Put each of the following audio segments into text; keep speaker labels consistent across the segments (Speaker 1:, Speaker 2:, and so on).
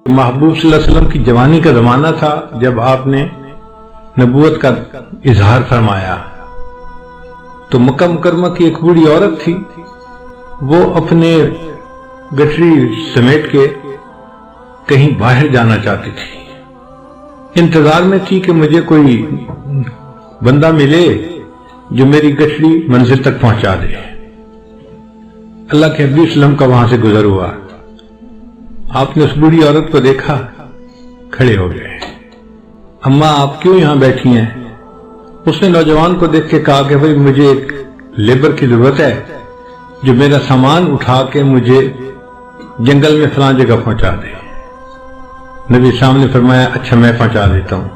Speaker 1: محبوب صلی اللہ علیہ وسلم کی جوانی کا زمانہ تھا جب آپ نے نبوت کا اظہار فرمایا، تو مکہ مکرمہ کی ایک بوڑھی عورت تھی، وہ اپنے گٹری سمیٹ کے کہیں باہر جانا چاہتی تھی، انتظار میں تھی کہ مجھے کوئی بندہ ملے جو میری گٹری منزل تک پہنچا دے۔ اللہ کے حبیب صلی اللہ علیہ وسلم کا وہاں سے گزر ہوا، آپ نے اس بوڑھی عورت کو دیکھا، کھڑے ہو گئے، اماں آپ کیوں یہاں بیٹھی ہیں؟ اس نے نوجوان کو دیکھ کے کہا کہ بھئی مجھے ایک لیبر کی ضرورت ہے جو میرا سامان اٹھا کے مجھے جنگل میں فلاں جگہ پہنچا دے۔ نبی صاحب نے فرمایا اچھا میں پہنچا دیتا ہوں۔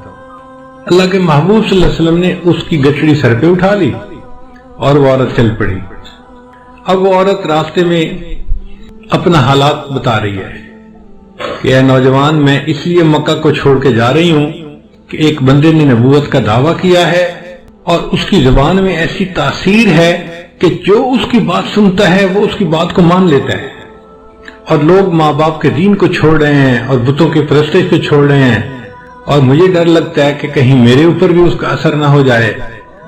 Speaker 1: اللہ کے محبوب صلی اللہ علیہ وسلم نے اس کی گٹڑی سر پہ اٹھا لی اور وہ عورت چل پڑی۔ اب وہ عورت راستے میں اپنا حالات بتا رہی ہے کہ اے نوجوان، میں اس لیے مکہ کو چھوڑ کے جا رہی ہوں کہ ایک بندے نے نبوت کا دعویٰ کیا ہے اور اس کی زبان میں ایسی تاثیر ہے کہ جو اس کی بات سنتا ہے وہ اس کی بات کو مان لیتا ہے، اور لوگ ماں باپ کے دین کو چھوڑ رہے ہیں اور بتوں کی پرستش کو چھوڑ رہے ہیں، اور مجھے ڈر لگتا ہے کہ کہیں میرے اوپر بھی اس کا اثر نہ ہو جائے،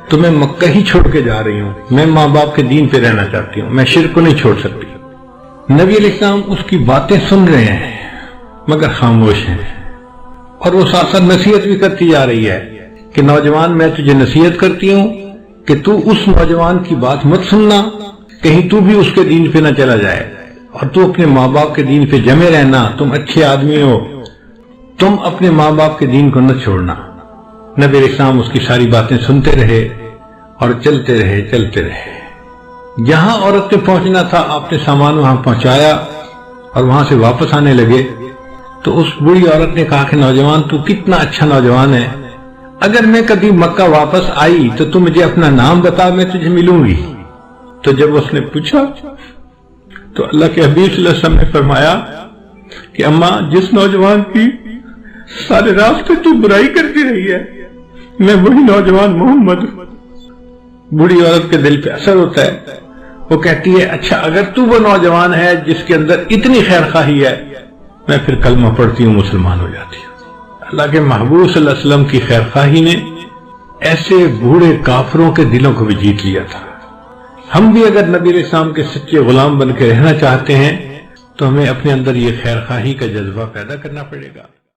Speaker 1: تو میں مکہ ہی چھوڑ کے جا رہی ہوں، میں ماں باپ کے دین پہ رہنا چاہتی ہوں، میں شرک کو نہیں چھوڑ سکتی۔ نبی علیہ السلام اس کی باتیں سن رہے ہیں مگر خاموش ہیں، اور وہ ساتھ ساتھ نصیحت بھی کرتی جا رہی ہے کہ نوجوان میں تجھے نصیحت کرتی ہوں کہ تو اس نوجوان کی بات مت سننا، کہیں تو بھی اس کے دین پہ نہ چلا جائے، اور تو اپنے ماں باپ کے دین پہ جمے رہنا، تم اچھے آدمی ہو، تم اپنے ماں باپ کے دین کو نہ چھوڑنا۔ نبی علیہ السلام اس کی ساری باتیں سنتے رہے اور چلتے رہے۔ جہاں عورت نے پہنچنا تھا آپ نے سامان وہاں پہنچایا اور وہاں سے واپس آنے لگے، تو اس بوڑھی عورت نے کہا کہ نوجوان تو کتنا اچھا نوجوان ہے، اگر میں کبھی مکہ واپس آئی تو تم مجھے اپنا نام بتا، میں تجھے ملوں گی۔ تو جب اس نے پوچھا تو اللہ کے حبیب صلی اللہ علیہ وسلم نے فرمایا کہ اماں جس نوجوان کی سارے راستے تو برائی کرتی رہی ہے، میں وہی نوجوان محمد۔ بوڑھی عورت کے دل پہ اثر ہوتا ہے، وہ کہتی ہے اچھا اگر تو وہ نوجوان ہے جس کے اندر اتنی خیر خواہی ہے، میں پھر کلمہ پڑھتی ہوں، مسلمان ہو جاتی ہوں۔ اللہ کے محبوب صلی اللہ علیہ وسلم کی خیر خواہی نے ایسے بوڑھے کافروں کے دلوں کو بھی جیت لیا تھا۔ ہم بھی اگر نبی علیہ السلام کے سچے غلام بن کے رہنا چاہتے ہیں تو ہمیں اپنے اندر یہ خیر خواہی کا جذبہ پیدا کرنا پڑے گا۔